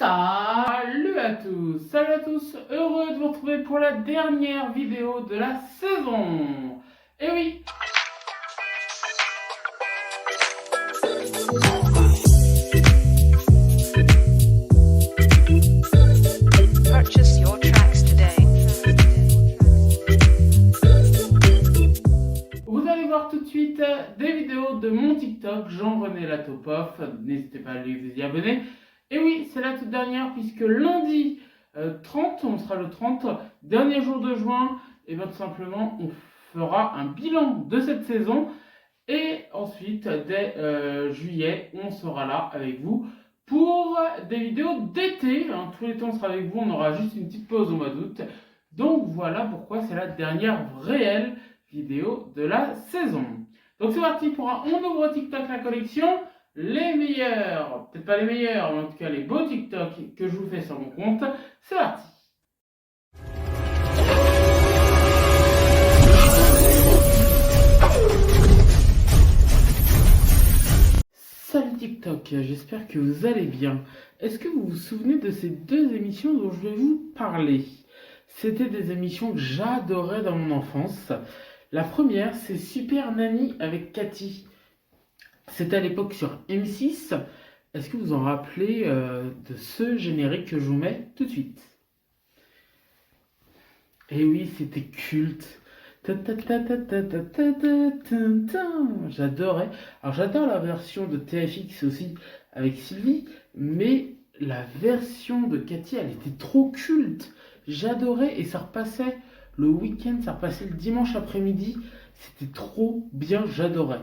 Salut à tous, heureux de vous retrouver pour la dernière vidéo de la saison. Et oui, Purchase your tracks today. vous allez voir tout de suite des vidéos de mon TikTok, Jean-René Latopoff. N'hésitez pas à aller vous y abonner. Et oui, c'est la toute dernière puisque lundi 30, on sera le 30, dernier jour de juin, et bien tout simplement on fera un bilan de cette saison. Et ensuite, dès juillet, on sera là avec vous pour des vidéos d'été. Tous les temps, on sera avec vous. On aura juste une petite pause au mois d'août. Donc voilà pourquoi c'est la dernière réelle vidéo de la saison. Donc c'est parti pour un On ouvre TikTok la collection. Les meilleurs, peut-être pas les meilleurs, mais en tout cas les beaux TikTok que je vous fais sur mon compte. C'est parti. Salut TikTok, j'espère que vous allez bien. Est-ce que vous vous souvenez de ces deux émissions dont je vais vous parler? C'était des émissions que j'adorais dans mon enfance. La première, c'est Super Nanny avec Cathy. C'était à l'époque sur M6. Est-ce que vous en rappelez de ce générique que je vous mets tout de suite? Et oui, c'était culte. J'adorais. Alors j'adore la version de TFX aussi avec Sylvie, mais la version de Cathy, elle était trop culte. J'adorais et ça repassait le week-end, ça repassait le dimanche après-midi. C'était trop bien, j'adorais.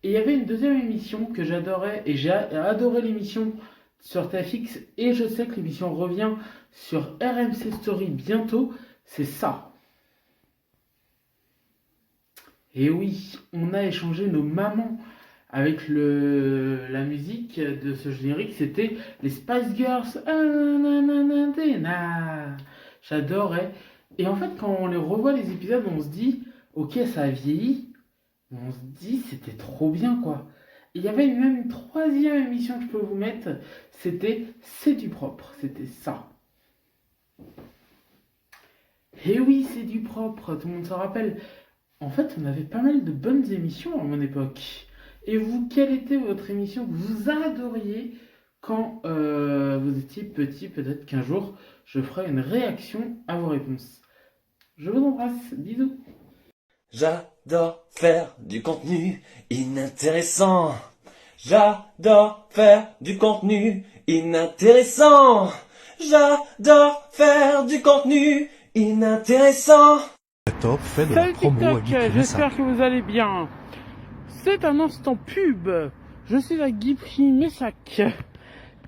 Et il y avait une deuxième émission que j'adorais et j'ai adoré l'émission sur TFX et je sais que l'émission revient sur RMC Story bientôt. C'est ça. Et oui, on a échangé nos mamans avec la musique de ce générique. C'était les Spice Girls. J'adorais. Et en fait, quand on les revoit les épisodes, on se dit, ok, ça a vieilli. Mais on se dit, c'était trop bien, quoi. Et il y avait même une troisième émission que je peux vous mettre. C'était C'est du propre. C'était ça. Et oui, c'est du propre. Tout le monde se rappelle. En fait, on avait pas mal de bonnes émissions à mon époque. Et vous, quelle était votre émission que vous adoriez quand vous étiez petit? Peut-être qu'un jour, je ferai une réaction à vos réponses. Je vous embrasse. Bisous. J'adore faire du contenu inintéressant. J'adore faire du contenu inintéressant. J'adore faire du contenu inintéressant. Top fait de Salut la promo à TikTok, Guy Primasac. j'espère que vous allez bien. C'est un instant pub. Je suis à Guy Primasac.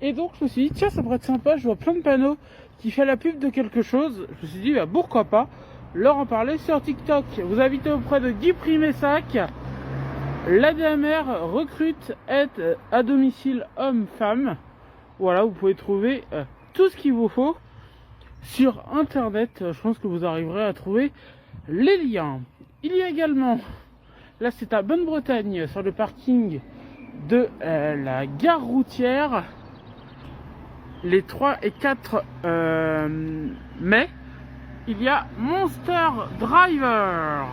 Et donc je me suis dit, tiens, ça pourrait être sympa, je vois plein de panneaux qui font la pub de quelque chose. Je me suis dit, bah, pourquoi pas leur en parler sur TikTok. Vous habitez auprès de Guy Primasac. L'ADMR recrute, aide à domicile homme-femme. Voilà, vous pouvez trouver tout ce qu'il vous faut sur internet. Je pense que vous arriverez à trouver les liens. Il y a également, là c'est à Bonne-Bretagne, sur le parking de la gare routière, les 3 et 4 mai, il y a Monster Driver.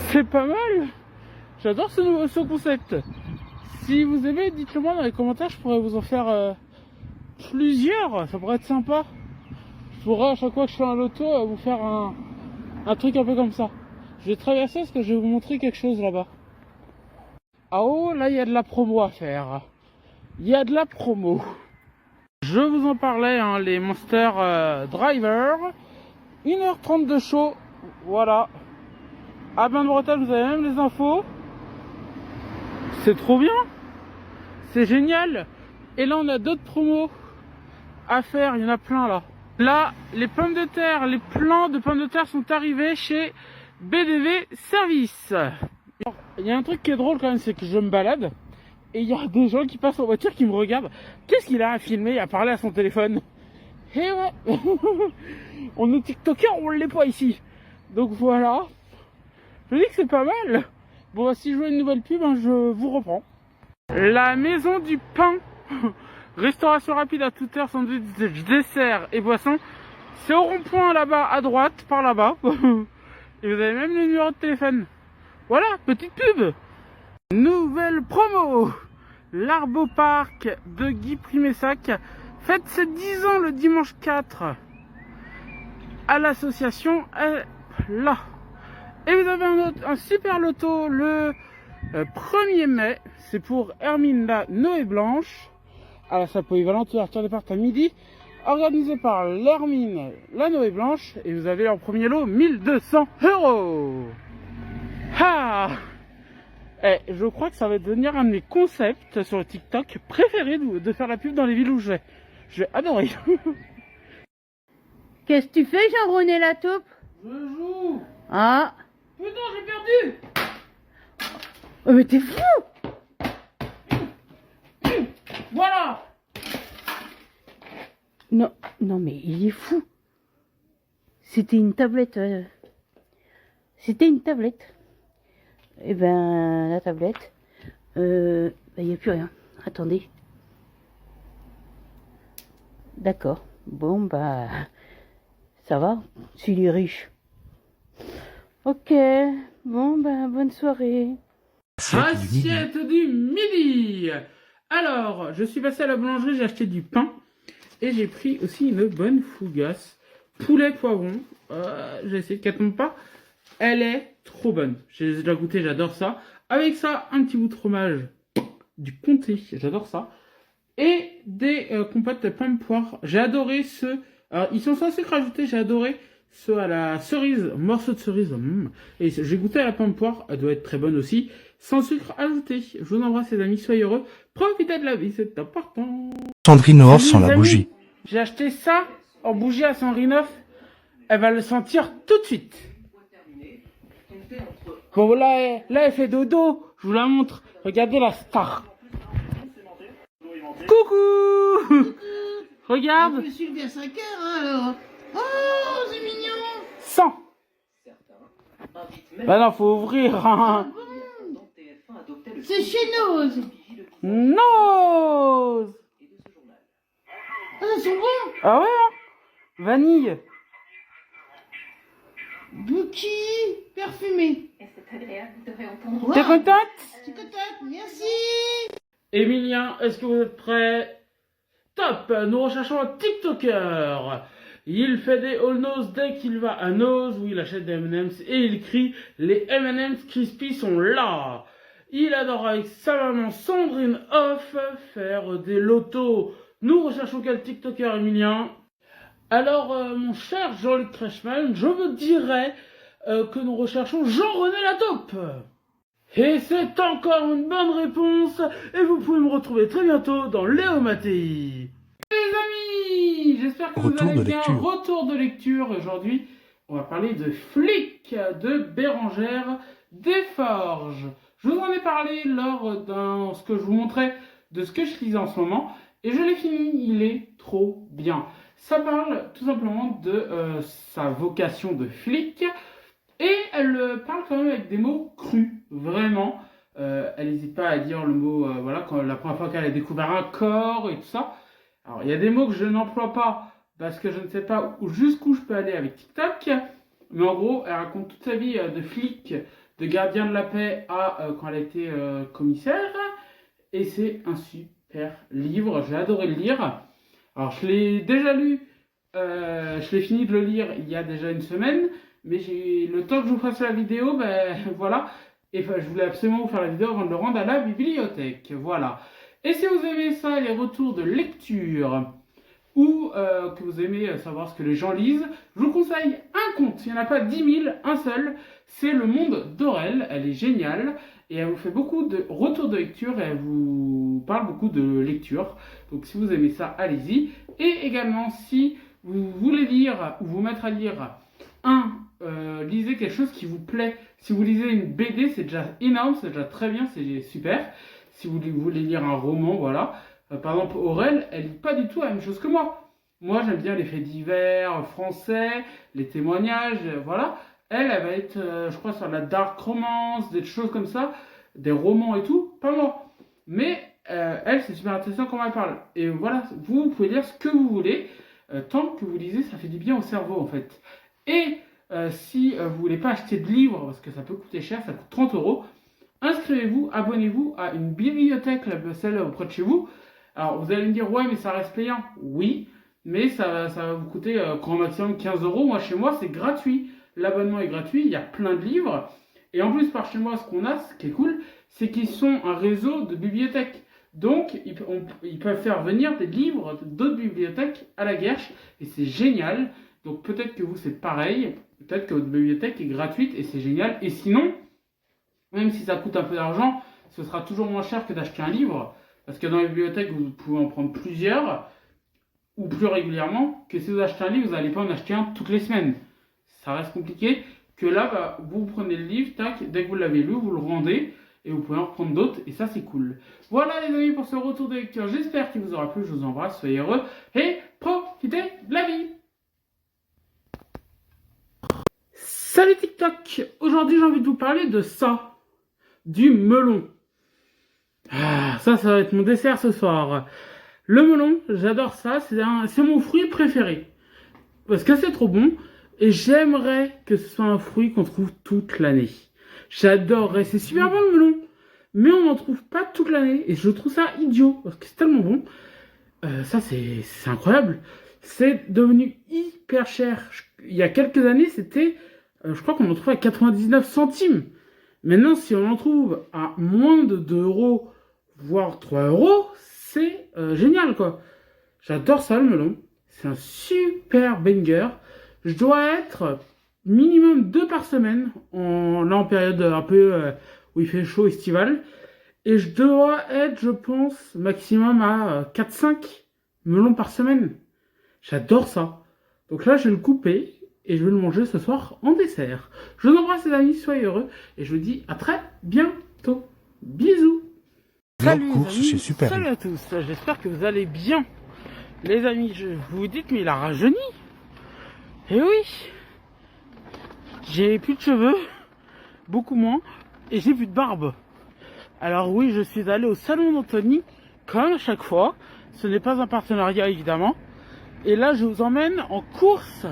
C'est pas mal. J'adore ce concept. Si vous aimez, dites-le moi dans les commentaires, je pourrais vous en faire plusieurs, ça pourrait être sympa. Je pourrais à chaque fois que je fais un loto vous faire un truc un peu comme ça. Je vais traverser parce que je vais vous montrer quelque chose là-bas. Ah oh, là il y a de la promo à faire. Il y a de la promo. Je vous en parlais, hein, les Monster Driver. 1h30 de show. Voilà. À Bonne-Bretagne, vous avez même les infos. C'est trop bien. C'est génial. Et là on a d'autres promos à faire. Il y en a plein là. Là, les pommes de terre, les plants de pommes de terre sont arrivés chez BDV Service. Alors, il y a un truc qui est drôle quand même, c'est que je me balade et il y a des gens qui passent en voiture qui me regardent. Qu'est-ce qu'il a à filmer, à parler à son téléphone? Et ouais, on est TikToker, on l'est pas ici. Donc voilà, je dis que c'est pas mal. Bon, si je vois une nouvelle pub, hein, je vous reprends. La maison du pain. Restauration rapide à toute heure, sandwich, dessert et boisson. C'est au rond-point là-bas, à droite, par là-bas. Et vous avez même le numéro de téléphone. Voilà, petite pub. Nouvelle promo. L'Arbopark de Guy Primessac fête ses 10 ans le dimanche 4 à l'association là. Et vous avez un super loto le 1er mai. C'est pour Hermine la Noé Blanche à la salle polyvalente ouverture des portes à midi, organisé par l'Hermine la Noé Blanche. Et vous avez en premier lot 1200 €. Ah, je crois que ça va devenir un de mes concepts sur le TikTok préférés de faire la pub dans les villes où je vais. Je vais adorer. Qu'est-ce que tu fais, Jean-René la taupe? Je joue. Ah. Putain, j'ai perdu. Oh, mais t'es fou! Voilà. Non, non, mais il est fou. C'était une tablette. C'était une tablette. Eh ben, la tablette. Il n'y a plus rien. Attendez. D'accord. Bon, bah. Ça va. S'il est riche. Ok. Bon, bah, bonne soirée. Assiette du midi. Alors, je suis passé à la boulangerie, j'ai acheté du pain. Et j'ai pris aussi une bonne fougasse. Poulet poivron. J'ai essayé qu'elle tombe pas. Elle est trop bonne. J'ai déjà goûté, j'adore ça. Avec ça, un petit bout de fromage. Du comté, j'adore ça. Et des compotes de pommes poire. J'ai adoré ceux. Alors, ils sont sans sucre ajouté, j'ai adoré ceux à la cerise, morceau de cerise. Et j'ai goûté à la pomme poire, elle doit être très bonne aussi. Sans sucre ajouté. Je vous embrasse les amis, soyez heureux. Profitez de la vie, c'est important. Sandrine Noor Salut, sans les la amis. bougie. J'ai acheté ça en bougie à Sandrine. Elle va le sentir tout de suite. Bon là, elle fait dodo. Je vous la montre. Regardez la star. Coucou. Regarde. Je suis levé à 5 heures, hein, alors. Oh, c'est mignon. 100. Bah non, faut ouvrir. Hein. C'est chez Nose. Nose. Ah, elles sont bons. Ah ouais, hein. Vanille. Bouki parfumé. Wow. T'es contente? Je suis contente, merci. Emilien, est-ce que vous êtes prêts? Top. Nous recherchons un TikToker. Il fait des all nose dès qu'il va à Nose où il achète des M&M's et il crie les M&M's crispy sont là. Il adore avec sa maman Sandrine Off faire des lotos. Nous recherchons quel TikToker, Emilien? Alors, mon cher Jean-Luc Treshman, je vous dirais que nous recherchons Jean-René Lataupe. Et c'est encore une bonne réponse. Et vous pouvez me retrouver très bientôt dans Léo Mattei. Les amis, j'espère que vous Retour allez de bien. lecture. Retour de lecture. Aujourd'hui, on va parler de Flic de Bérangère Desforges. Je vous en ai parlé lors d'un ce que je vous montrais de ce que je lisais en ce moment. Et je l'ai fini, il est trop bien. Ça parle tout simplement de sa vocation de flic. Et elle parle quand même avec des mots crus, vraiment. Elle n'hésite pas à dire le mot, voilà, quand la première fois qu'elle a découvert un corps et tout ça. Alors, il y a des mots que je n'emploie pas parce que je ne sais pas jusqu'où je peux aller avec TikTok. Mais en gros, elle raconte toute sa vie de flic, de gardien de la paix à quand elle a été commissaire. Et c'est un super livre, j'ai adoré le lire. Alors, je l'ai déjà lu, je l'ai fini de le lire il y a déjà une semaine. Mais j'ai le temps que je vous fasse la vidéo, ben voilà. Et enfin, je voulais absolument vous faire la vidéo avant de le rendre à la bibliothèque. Voilà. Et si vous aimez ça, les retours de lecture, ou que vous aimez savoir ce que les gens lisent, je vous conseille un conte. Il n'y en a pas 10 000, un seul. C'est Le Monde d'Aurel. Elle est géniale. Et elle vous fait beaucoup de retours de lecture et elle vous parle beaucoup de lecture. Donc si vous aimez ça, allez-y. Et également, si vous voulez lire ou vous mettre à lire lisez quelque chose qui vous plaît. Si vous lisez une BD, c'est déjà énorme, c'est déjà très bien, c'est super. Si vous voulez lire un roman, voilà. Par exemple, Aurel, elle lit pas du tout la même chose que moi. Moi, j'aime bien les faits divers français, les témoignages, voilà. Elle va être, je crois, sur la dark romance, des choses comme ça, des romans et tout. Pas moi. Mais elle, c'est super intéressant comment elle parle. Et voilà, vous pouvez lire ce que vous voulez. Tant que vous lisez, ça fait du bien au cerveau, en fait. Et si vous voulez pas acheter de livres, parce que ça peut coûter cher, ça coûte 30 €, inscrivez-vous, abonnez-vous à une bibliothèque, celle auprès de chez vous. Alors, vous allez me dire, ouais, mais ça reste payant. Oui, mais ça va vous coûter grand maximum 15 €. Moi, chez moi, c'est gratuit. L'abonnement est gratuit, il y a plein de livres. Et en plus, par chez moi, ce qui est cool, c'est qu'ils sont un réseau de bibliothèques. Donc, ils peuvent faire venir des livres d'autres bibliothèques à la Guerche. Et c'est génial. Donc, peut-être que vous, c'est pareil. Peut-être que votre bibliothèque est gratuite et c'est génial. Et sinon, même si ça coûte un peu d'argent, ce sera toujours moins cher que d'acheter un livre. Parce que dans les bibliothèques, vous pouvez en prendre plusieurs, ou plus régulièrement, que si vous achetez un livre, vous n'allez pas en acheter un toutes les semaines. Ça reste compliqué. Que là, bah, vous prenez le livre, tac, dès que vous l'avez lu, vous le rendez, et vous pouvez en reprendre d'autres, et ça c'est cool. Voilà les amis pour ce retour de lecture, j'espère qu'il vous aura plu, je vous embrasse, soyez heureux, et profitez de la vie. Salut TikTok, aujourd'hui j'ai envie de vous parler de ça, du melon. Ah, ça va être mon dessert ce soir. Le melon, j'adore ça, c'est mon fruit préféré. Parce que c'est trop bon, et j'aimerais que ce soit un fruit qu'on trouve toute l'année. J'adorerais, c'est super bon le melon, mais on n'en trouve pas toute l'année, et je trouve ça idiot, parce que c'est tellement bon. Ça c'est incroyable. C'est devenu hyper cher. Il y a quelques années, c'était, je crois qu'on en trouvait à 99 centimes. Maintenant, si on en trouve à moins de 2 €, voire 3 €, c'est génial quoi. J'adore ça le melon. C'est un super banger. Je dois être minimum 2 par semaine, là en période un peu où il fait chaud estival. Et je dois être, je pense, maximum à 4-5 melons par semaine. J'adore ça. Donc là, je vais le couper et je vais le manger ce soir en dessert. Je vous embrasse les amis, soyez heureux. Et je vous dis à très bientôt. Bisous. Salut les amis, salut à tous. J'espère que vous allez bien. Les amis, vous vous dites, mais il a rajeuni. Eh oui. J'ai plus de cheveux, beaucoup moins, et j'ai plus de barbe. Alors oui, je suis allé au salon d'Anthony, comme à chaque fois. Ce n'est pas un partenariat évidemment. Et là, je vous emmène en course.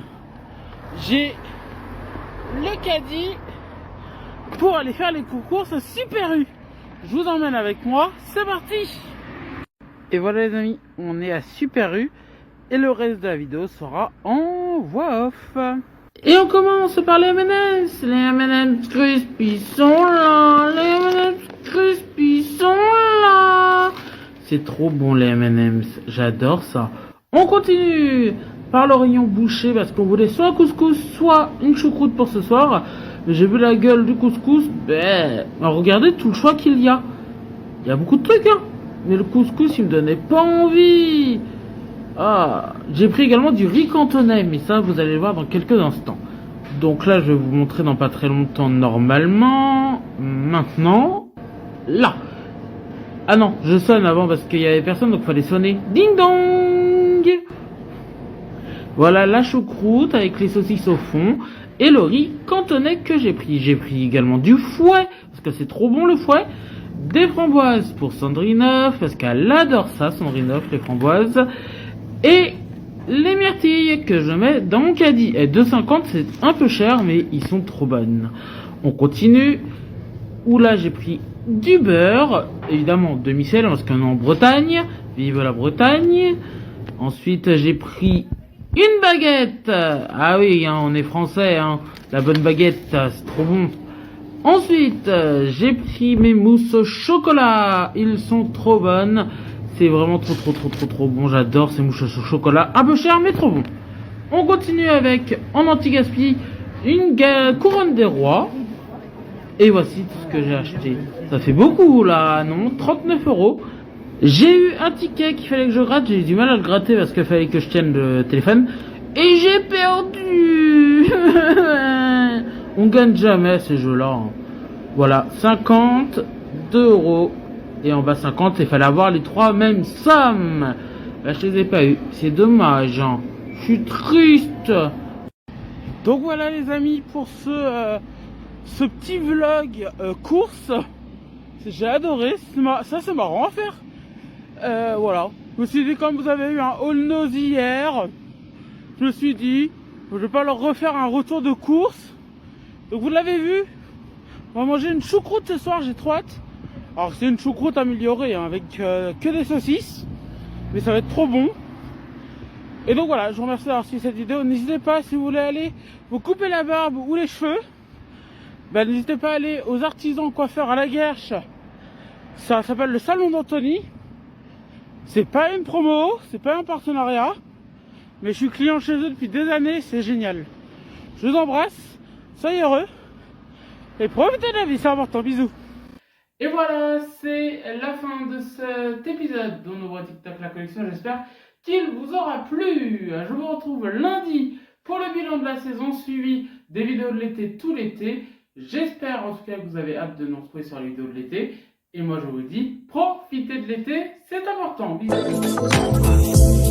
J'ai le caddie pour aller faire les courses Super U. Je vous emmène avec moi, c'est parti. Et voilà les amis, on est à Super U. Et le reste de la vidéo sera en voix off. Et on commence par les M&M's. Les M&M's Crispy sont là. Les M&M's Crispy sont là. C'est trop bon les M&M's. J'adore ça. On continue par le rayon bouché parce qu'on voulait soit un couscous, soit une choucroute pour ce soir. Mais j'ai vu la gueule du couscous. Alors regardez tout le choix qu'il y a. Il y a beaucoup de trucs hein. Mais le couscous il me donnait pas envie. Ah, j'ai pris également du riz cantonais, mais ça vous allez le voir dans quelques instants. Donc là je vais vous montrer dans pas très longtemps normalement. Maintenant, là. Ah non, je sonne avant parce qu'il y avait personne donc il fallait sonner. Ding dong. Voilà la choucroute avec les saucisses au fond et le riz cantonais que j'ai pris. J'ai pris également du fouet parce que c'est trop bon le fouet. Des framboises pour Sandrine parce qu'elle adore ça, Sandrine, les framboises. Et les myrtilles que je mets dans mon caddie. Et 2,50 c'est un peu cher mais ils sont trop bonnes. On continue. Où là j'ai pris du beurre. Évidemment demi-sel parce qu'on est en Bretagne. Vive la Bretagne. Ensuite j'ai pris une baguette. Ah oui hein, on est français hein. La bonne baguette c'est trop bon. Ensuite j'ai pris mes mousses au chocolat. Ils sont trop bonnes. C'est vraiment trop bon, j'adore ces mouches au chocolat, un peu cher mais trop bon. On continue avec, en anti-gaspi, une couronne des rois. Et voici tout ce que j'ai acheté. Ça fait beaucoup là, non, 39 €. J'ai eu un ticket qu'il fallait que je gratte, j'ai eu du mal à le gratter parce qu'il fallait que je tienne le téléphone. Et j'ai perdu. On gagne jamais ces jeux-là. Hein. Voilà, 52 €. Et en bas 50, il fallait avoir les 3 mêmes sommes. Là, je les ai pas eu. C'est dommage. Hein. Je suis triste. Donc voilà les amis pour ce petit vlog course. J'ai adoré. Ça c'est marrant à faire. Voilà. Je me suis dit, comme vous avez eu un all nose hier, je me suis dit, je vais pas leur refaire un retour de course. Donc vous l'avez vu, on va manger une choucroute ce soir, j'ai trop hâte. Alors c'est une choucroute améliorée, hein, avec que des saucisses, mais ça va être trop bon. Et donc voilà, je vous remercie d'avoir suivi cette vidéo. N'hésitez pas, si vous voulez aller vous couper la barbe ou les cheveux, ben, n'hésitez pas à aller aux artisans coiffeurs à la Guerche. Ça s'appelle le salon d'Anthony. C'est pas une promo, c'est pas un partenariat, mais je suis client chez eux depuis des années, c'est génial. Je vous embrasse, soyez heureux et profitez de la vie, c'est important, bisous. Et voilà, c'est la fin de cet épisode de Nouveau TikTok La Collection. J'espère qu'il vous aura plu. Je vous retrouve lundi pour le bilan de la saison, suivi des vidéos de l'été tout l'été. J'espère en tout cas que vous avez hâte de nous retrouver sur les vidéos de l'été. Et moi je vous dis, profitez de l'été, c'est important. Bisous.